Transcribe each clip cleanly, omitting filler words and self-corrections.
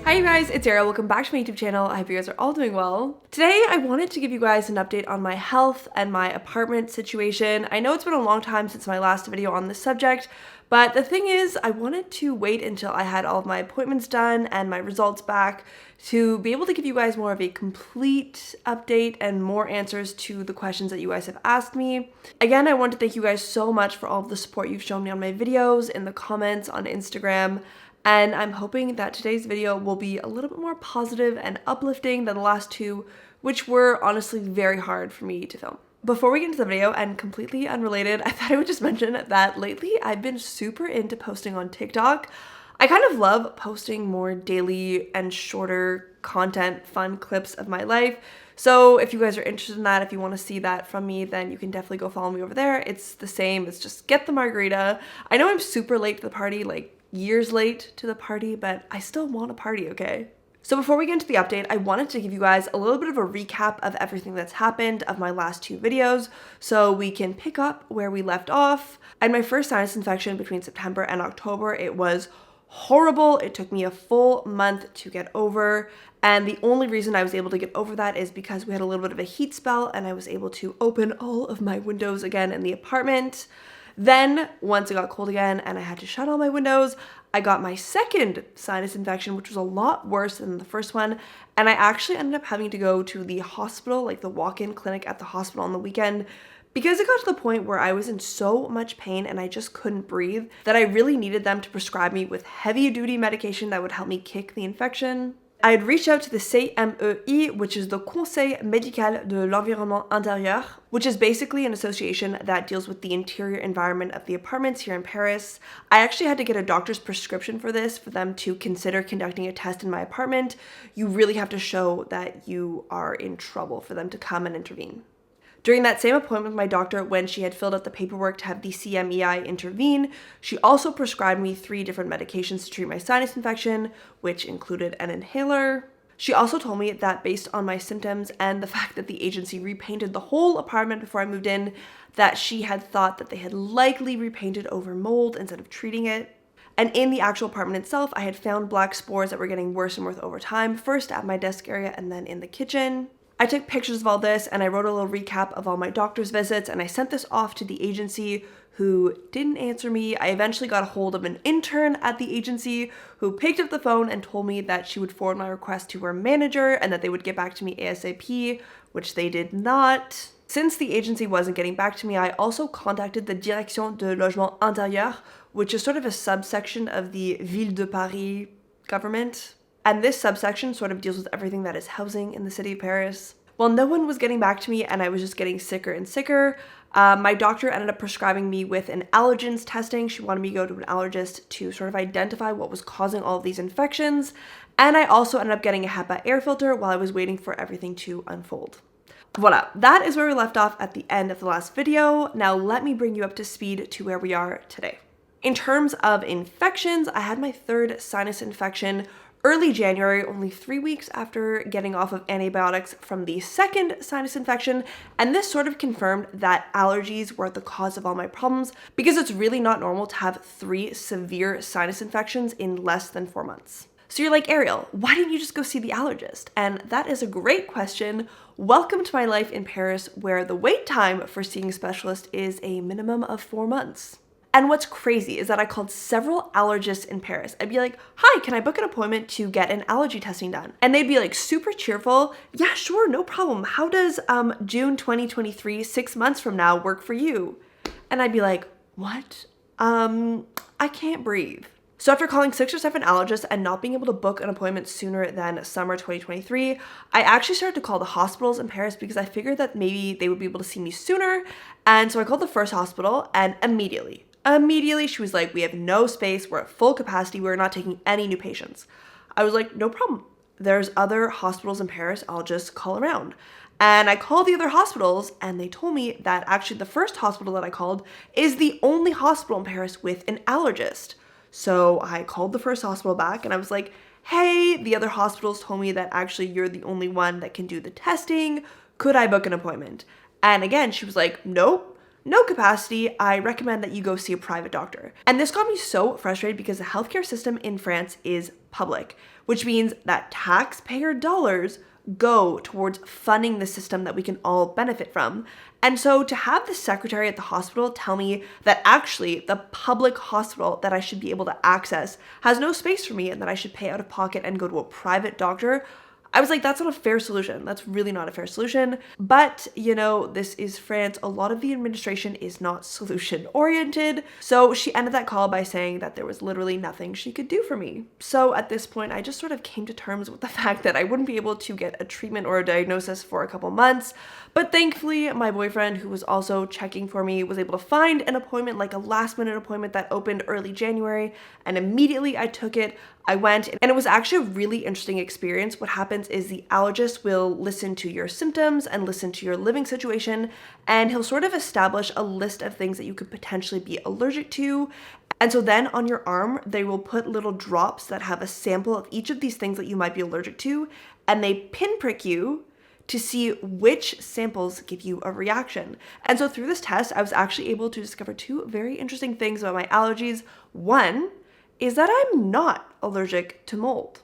Hi you guys, it's Arielle. Welcome back to my YouTube channel. I hope you guys are all doing well. Today I wanted to give you guys an update on my health and my apartment situation. I know it's been a long time since my last video on this subject, but the thing is I wanted to wait until I had all of my appointments done and my results back to be able to give you guys more of a complete update and more answers to the questions that you guys have asked me. Again, I want to thank you guys so much for all of the support you've shown me on my videos, in the comments, on Instagram. And I'm hoping that today's video will be a little bit more positive and uplifting than the last two, which were honestly very hard for me to film. Before we get into the video, and completely unrelated, I thought I would just mention that lately I've been super into posting on TikTok. I kind of love posting more daily and shorter content, fun clips of my life. So if you guys are interested in that, if you want to see that from me, then you can definitely go follow me over there. It's the same, it's just get the margarita. I know I'm super late to the party, like years late to the party, but I still want a party, okay? So before we get into the update, I wanted to give you guys a little bit of a recap of everything that's happened of my last two videos so we can pick up where we left off. I had my first sinus infection between September and October. It was horrible. It took me a full month to get over, and the only reason I was able to get over that is because we had a little bit of a heat spell and I was able to open all of my windows again in the apartment. Then, once it got cold again and I had to shut all my windows, I got my second sinus infection, which was a lot worse than the first one. And I actually ended up having to go to the hospital, like the walk-in clinic at the hospital on the weekend, because it got to the point where I was in so much pain and I just couldn't breathe that I really needed them to prescribe me with heavy-duty medication that would help me kick the infection. I had reached out to the CMEI, which is the Conseil Médical de l'Environnement Intérieur, which is basically an association that deals with the interior environment of the apartments here in Paris. I actually had to get a doctor's prescription for this for them to consider conducting a test in my apartment. You really have to show that you are in trouble for them to come and intervene. During that same appointment with my doctor, when she had filled out the paperwork to have the CMEI intervene, she also prescribed me 3 different medications to treat my sinus infection, which included an inhaler. She also told me that based on my symptoms and the fact that the agency repainted the whole apartment before I moved in, that she had thought that they had likely repainted over mold instead of treating it. And in the actual apartment itself, I had found black spores that were getting worse and worse over time, first at my desk area and then in the kitchen. I took pictures of all this and I wrote a little recap of all my doctor's visits and I sent this off to the agency who didn't answer me. I eventually got a hold of an intern at the agency who picked up the phone and told me that she would forward my request to her manager and that they would get back to me ASAP, which they did not. Since the agency wasn't getting back to me, I also contacted the Direction de Logement Intérieur, which is sort of a subsection of the Ville de Paris government. And this subsection sort of deals with everything that is housing in the city of Paris. Well, no one was getting back to me and I was just getting sicker and sicker. My doctor ended up prescribing me with an allergens testing. She wanted me to go to an allergist to sort of identify what was causing all of these infections. And I also ended up getting a HEPA air filter while I was waiting for everything to unfold. Voila, that is where we left off at the end of the last video. Now let me bring you up to speed to where we are today. In terms of infections, I had my 3rd sinus infection early January, only 3 weeks after getting off of antibiotics from the 2nd sinus infection, and this sort of confirmed that allergies were the cause of all my problems because it's really not normal to have 3 severe sinus infections in less than 4 months. So you're like, Arielle, why didn't you just go see the allergist? And that is a great question. Welcome to my life in Paris, where the wait time for seeing a specialist is a minimum of 4 months. And what's crazy is that I called several allergists in Paris. I'd be like, hi, can I book an appointment to get an allergy testing done? And they'd be like super cheerful. Yeah, sure, no problem. How does June 2023, 6 months from now, work for you? And I'd be like, what? I can't breathe. So after calling 6 or 7 allergists and not being able to book an appointment sooner than summer 2023, I actually started to call the hospitals in Paris because I figured that maybe they would be able to see me sooner. And so I called the first hospital and immediately she was like, we have no space, we're at full capacity, we're not taking any new patients. I was like, no problem. There's other hospitals in Paris, I'll just call around. And I called the other hospitals and they told me that actually the first hospital that I called is the only hospital in Paris with an allergist. So I called the first hospital back and I was like, hey, the other hospitals told me that actually you're the only one that can do the testing. Could I book an appointment? And again, she was like, nope, no capacity, I recommend that you go see a private doctor. And this got me so frustrated because the healthcare system in France is public, which means that taxpayer dollars go towards funding the system that we can all benefit from. And so to have the secretary at the hospital tell me that actually the public hospital that I should be able to access has no space for me and that I should pay out of pocket and go to a private doctor, I was like, that's not a fair solution. That's really not a fair solution. But, you know, this is France. A lot of the administration is not solution oriented. So she ended that call by saying that there was literally nothing she could do for me. So at this point, I just sort of came to terms with the fact that I wouldn't be able to get a treatment or a diagnosis for a couple months. But thankfully, my boyfriend, who was also checking for me, was able to find an appointment, like a last minute appointment that opened early January. And immediately I took it. I went, and it was actually a really interesting experience. What happens is the allergist will listen to your symptoms and listen to your living situation, and he'll sort of establish a list of things that you could potentially be allergic to. And so then on your arm, they will put little drops that have a sample of each of these things that you might be allergic to, and they pinprick you to see which samples give you a reaction. And so through this test, I was actually able to discover two very interesting things about my allergies. One is that I'm not allergic to mold,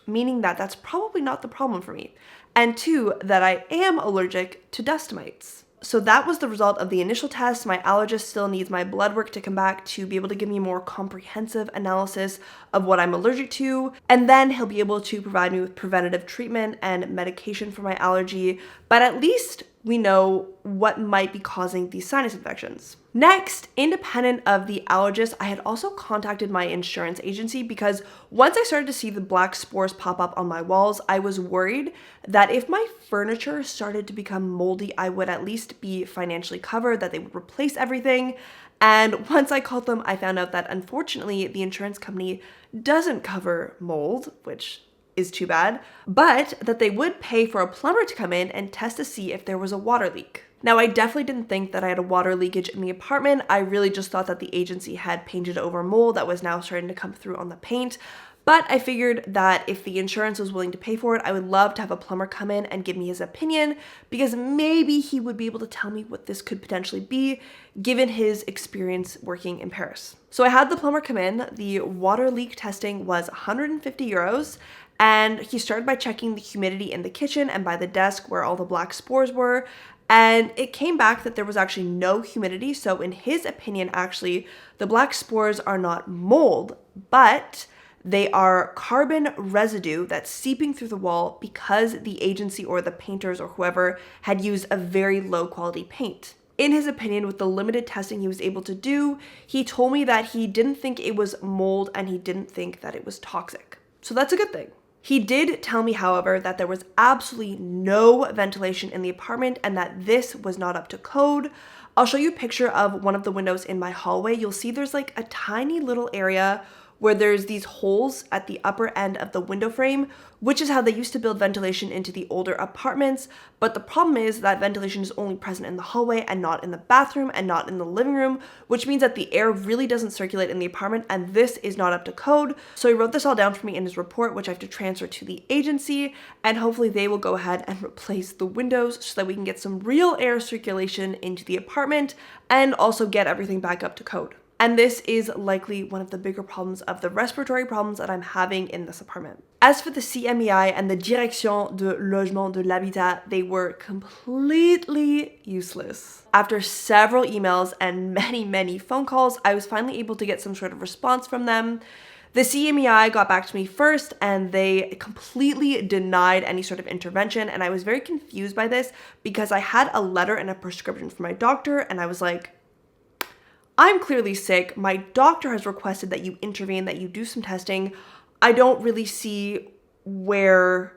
meaning that that's probably not the problem for me. And two, that I am allergic to dust mites. So that was the result of the initial test. My allergist still needs my blood work to come back to be able to give me a more comprehensive analysis of what I'm allergic to. And then he'll be able to provide me with preventative treatment and medication for my allergy. But at least we know what might be causing these sinus infections. Next, independent of the allergist, I had also contacted my insurance agency because once I started to see the black spores pop up on my walls, I was worried that if my furniture started to become moldy, I would at least be financially covered, that they would replace everything. And once I called them, I found out that unfortunately the insurance company doesn't cover mold, which is too bad, but that they would pay for a plumber to come in and test to see if there was a water leak. Now, I definitely didn't think that I had a water leakage in the apartment. I really just thought that the agency had painted over mold that was now starting to come through on the paint. But I figured that if the insurance was willing to pay for it, I would love to have a plumber come in and give me his opinion, because maybe he would be able to tell me what this could potentially be, given his experience working in Paris. So I had the plumber come in. The water leak testing was 150 euros. And he started by checking the humidity in the kitchen and by the desk where all the black spores were. And it came back that there was actually no humidity. So in his opinion, actually, the black spores are not mold, but they are carbon residue that's seeping through the wall because the agency or the painters or whoever had used a very low quality paint. In his opinion, with the limited testing he was able to do, he told me that he didn't think it was mold and he didn't think that it was toxic. So that's a good thing. He did tell me, however, that there was absolutely no ventilation in the apartment and that this was not up to code. I'll show you a picture of one of the windows in my hallway. You'll see there's like a tiny little area where there's these holes at the upper end of the window frame, which is how they used to build ventilation into the older apartments. But the problem is that ventilation is only present in the hallway and not in the bathroom and not in the living room, which means that the air really doesn't circulate in the apartment, and this is not up to code. So he wrote this all down for me in his report, which I have to transfer to the agency, and hopefully they will go ahead and replace the windows so that we can get some real air circulation into the apartment and also get everything back up to code. And this is likely one of the bigger problems of the respiratory problems that I'm having in this apartment. As for the CMEI and the Direction de Logement de l'Habitat, they were completely useless. After several emails and many phone calls, I was finally able to get some sort of response from them. The CMEI got back to me first and they completely denied any sort of intervention, and I was very confused by this because I had a letter and a prescription from my doctor and I was like, I'm clearly sick. My doctor has requested that you intervene, that you do some testing. I don't really see where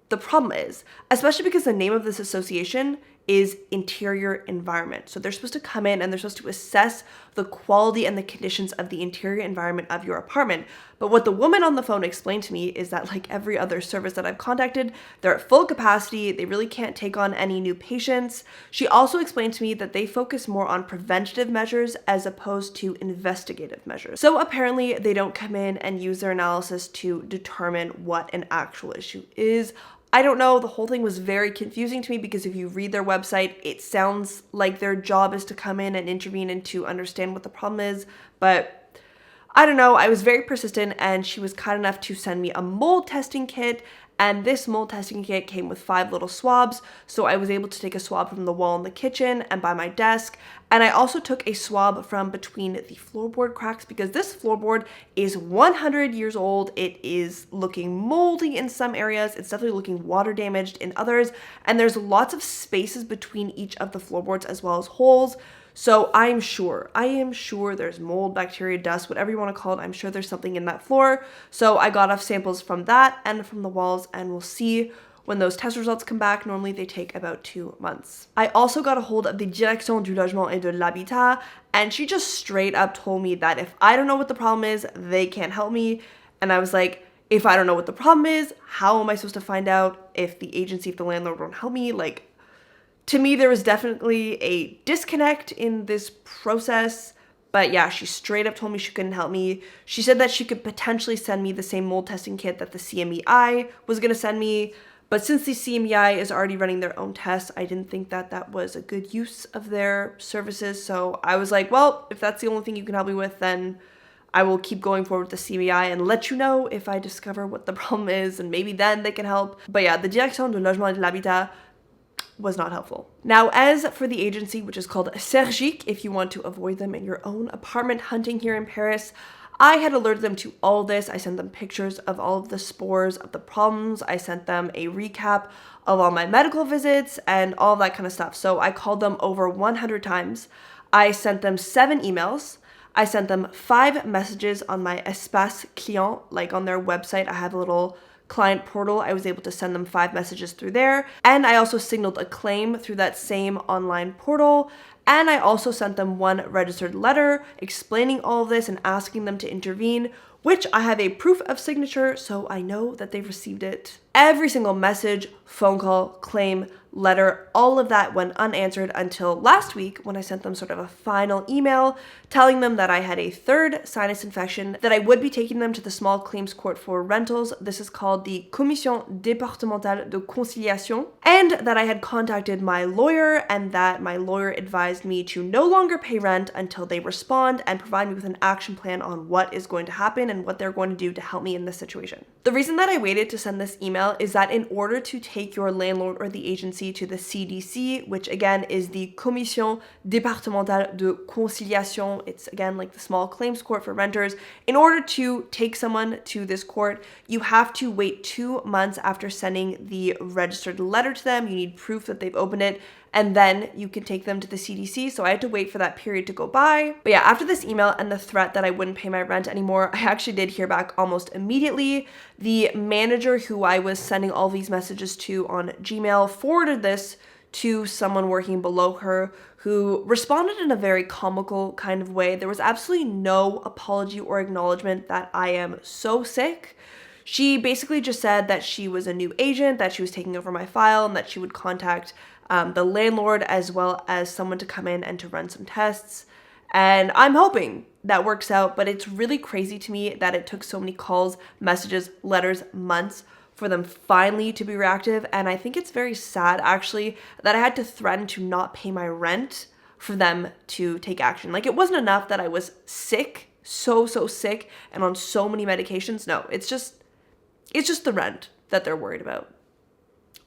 the problem is, especially because the name of this association is interior environment. So they're supposed to come in and they're supposed to assess the quality and the conditions of the interior environment of your apartment. But what the woman on the phone explained to me is that, like every other service that I've contacted, they're at full capacity. They really can't take on any new patients. She also explained to me that they focus more on preventative measures as opposed to investigative measures. So apparently they don't come in and use their analysis to determine what an actual issue is. I don't know, the whole thing was very confusing to me because if you read their website, it sounds like their job is to come in and intervene and to understand what the problem is, but I don't know, I was very persistent and she was kind enough to send me a mold testing kit, and this mold testing kit came with 5 little swabs, so I was able to take a swab from the wall in the kitchen and by my desk, and I also took a swab from between the floorboard cracks because this floorboard is 100 years old. It is looking moldy in some areas, it's definitely looking water damaged in others, and there's lots of spaces between each of the floorboards as well as holes. So I am sure there's mold, bacteria, dust, whatever you want to call it. I'm sure there's something in that floor. So I got off samples from that and from the walls, and we'll see when those test results come back. Normally they take about 2 months. I also got a hold of the Direction du Logement et de l'Habitat, and she just straight up told me that if I don't know what the problem is, they can't help me. And I was like, if I don't know what the problem is, how am I supposed to find out if the agency, if the landlord won't help me? Like, to me, there was definitely a disconnect in this process, but yeah, she straight up told me she couldn't help me. She said that she could potentially send me the same mold testing kit that the CMEI was going to send me, but since the CMEI is already running their own tests, I didn't think that that was a good use of their services, so I was like, well, if that's the only thing you can help me with, then I will keep going forward with the CMEI and let you know if I discover what the problem is, and maybe then they can help. But yeah, the Direction du Logement et de l'Habitat was not helpful. Now, as for the agency, which is called Allergist, if you want to avoid them in your own apartment hunting here in Paris, I had alerted them to all this. I sent them pictures of all of the spores of the problems. I sent them a recap of all my medical visits and all that kind of stuff. So I called them over 100 times. I sent them 7 emails. I sent them 5 messages on my Espace Client, like on their website. I have a little client portal. I was able to send them 5 messages through there, and I also signaled a claim through that same online portal, and I also sent them 1 registered letter explaining all of this and asking them to intervene, which I have a proof of signature, so I know that they've received it. Every single message, phone call, claim, letter, all of that went unanswered until last week when I sent them sort of a final email telling them that I had a 3rd sinus infection, that I would be taking them to the small claims court for rentals. This is called the Commission Départementale de Conciliation, and that I had contacted my lawyer and that my lawyer advised me to no longer pay rent until they respond and provide me with an action plan on what is going to happen and what they're going to do to help me in this situation. The reason that I waited to send this email is that in order to take your landlord or the agency to the CDC, which again is the Commission Départementale de Conciliation, it's again like the small claims court for renters, in order to take someone to this court, you have to wait 2 months after sending the registered letter to them. You need proof that they've opened it, and then you can take them to the CDC. So I had to wait for that period to go by. But yeah, after this email and the threat that I wouldn't pay my rent anymore, I actually did hear back almost immediately. The manager who I was sending all these messages to on Gmail forwarded this to someone working below her, who responded in a very comical kind of way. There was absolutely no apology or acknowledgement that I am so sick. She basically just said that she was a new agent, that she was taking over my file, and that she would contact the landlord as well as someone to come in and to run some tests. And I'm hoping that works out, but it's really crazy to me that it took so many calls, messages, letters, months for them finally to be reactive. And I think it's very sad actually that I had to threaten to not pay my rent for them to take action. Like, it wasn't enough that I was sick, so sick and on so many medications. No, it's just the rent that they're worried about.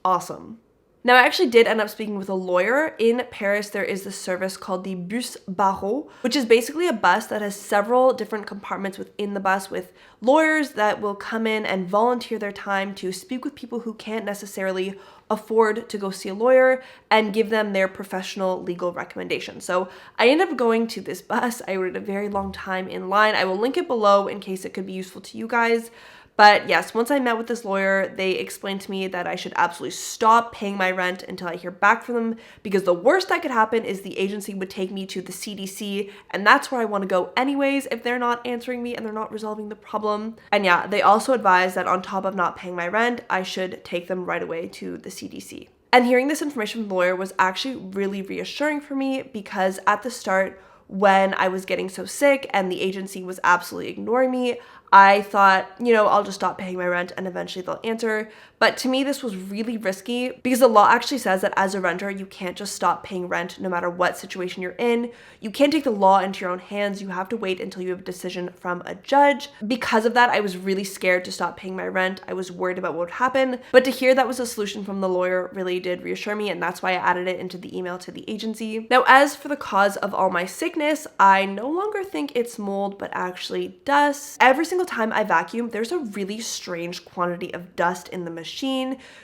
Awesome. Now, I actually did end up speaking with a lawyer. In Paris, there is this service called the bus barreau, which is basically a bus that has several different compartments within the bus with lawyers that will come in and volunteer their time to speak with people who can't necessarily afford to go see a lawyer and give them their professional legal recommendations. So I ended up going to this bus. I waited a very long time in line. I will link it below in case it could be useful to you guys. But yes, once I met with this lawyer, they explained to me that I should absolutely stop paying my rent until I hear back from them, because the worst that could happen is the agency would take me to the CDC, and that's where I want to go anyways if they're not answering me and they're not resolving the problem. And yeah, they also advised that on top of not paying my rent, I should take them right away to the CDC. And hearing this information from the lawyer was actually really reassuring for me, because at the start, when I was getting so sick and the agency was absolutely ignoring me, I thought, you know, I'll just stop paying my rent and eventually they'll answer. But to me, this was really risky because the law actually says that as a renter, you can't just stop paying rent no matter what situation you're in. You can't take the law into your own hands. You have to wait until you have a decision from a judge. Because of that, I was really scared to stop paying my rent. I was worried about what would happen. But to hear that was a solution from the lawyer really did reassure me, and that's why I added it into the email to the agency. Now, as for the cause of all my sickness, I no longer think it's mold, but actually dust. Every single time I vacuum, there's a really strange quantity of dust in the machine.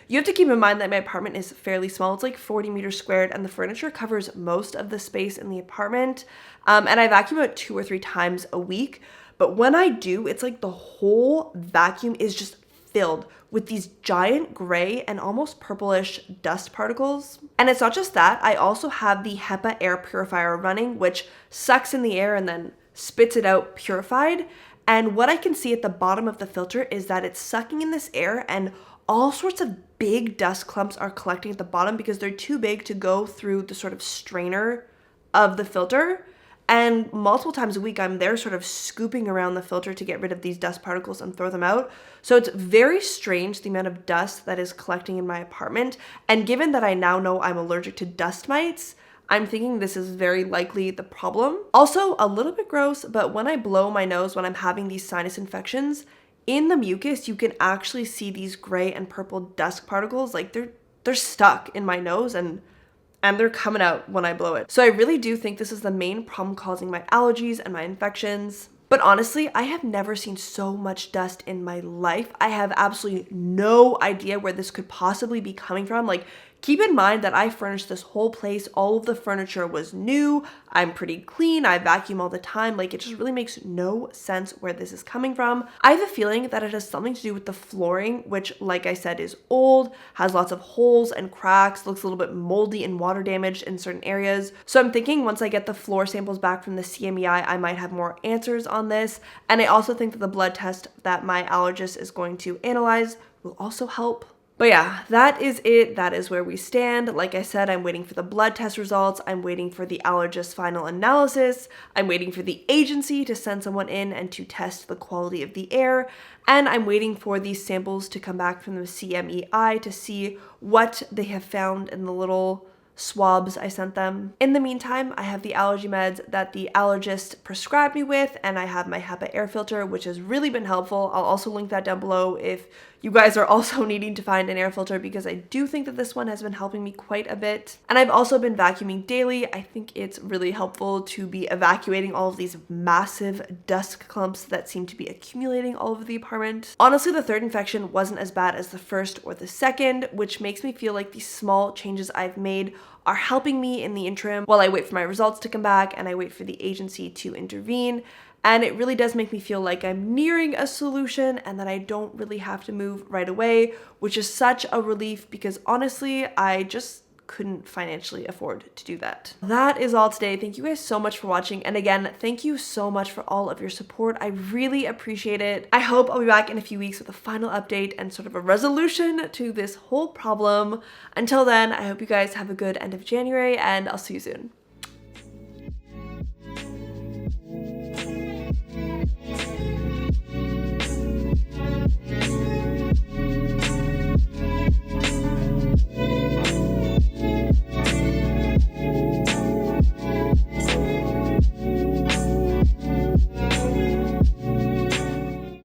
You have to keep in mind that my apartment is fairly small. It's like 40 meters squared and the furniture covers most of the space in the apartment. And I vacuum about 2 or 3 times a week. But when I do, it's like the whole vacuum is just filled with these giant gray and almost purplish dust particles. And it's not just that, I also have the HEPA air purifier running, which sucks in the air and then spits it out purified. And what I can see at the bottom of the filter is that it's sucking in this air and all sorts of big dust clumps are collecting at the bottom because they're too big to go through the sort of strainer of the filter. And multiple times a week, I'm there sort of scooping around the filter to get rid of these dust particles and throw them out. So it's very strange the amount of dust that is collecting in my apartment. And given that I now know I'm allergic to dust mites, I'm thinking this is very likely the problem. Also, a little bit gross, but when I blow my nose when I'm having these sinus infections, in the mucus, you can actually see these gray and purple dust particles. Like they're stuck in my nose and they're coming out when I blow it. So I really do think this is the main problem causing my allergies and my infections. But honestly, I have never seen so much dust in my life. I have absolutely no idea where this could possibly be coming from. Like, keep in mind that I furnished this whole place. All of the furniture was new. I'm pretty clean. I vacuum all the time. Like, it just really makes no sense where this is coming from. I have a feeling that it has something to do with the flooring, which, like I said, is old, has lots of holes and cracks, looks a little bit moldy and water damaged in certain areas. So I'm thinking once I get the floor samples back from the CMEI, I might have more answers on this. And I also think that the blood test that my allergist is going to analyze will also help. But yeah, that is it. That is where we stand. Like I said, I'm waiting for the blood test results. I'm waiting for the allergist's final analysis. I'm waiting for the agency to send someone in and to test the quality of the air. And I'm waiting for these samples to come back from the CMEI to see what they have found in the little swabs I sent them. In the meantime, I have the allergy meds that the allergist prescribed me with, and I have my HEPA air filter, which has really been helpful. I'll also link that down below if you guys are also needing to find an air filter, because I do think that this one has been helping me quite a bit. And I've also been vacuuming daily. I think it's really helpful to be evacuating all of these massive dust clumps that seem to be accumulating all over the apartment. Honestly, the third infection wasn't as bad as the first or the second, which makes me feel like these small changes I've made are helping me in the interim while I wait for my results to come back and I wait for the agency to intervene. And it really does make me feel like I'm nearing a solution and that I don't really have to move right away, which is such a relief because honestly, I just couldn't financially afford to do that. That is all today. Thank you guys so much for watching. And again, thank you so much for all of your support. I really appreciate it. I hope I'll be back in a few weeks with a final update and sort of a resolution to this whole problem. Until then, I hope you guys have a good end of January and I'll see you soon.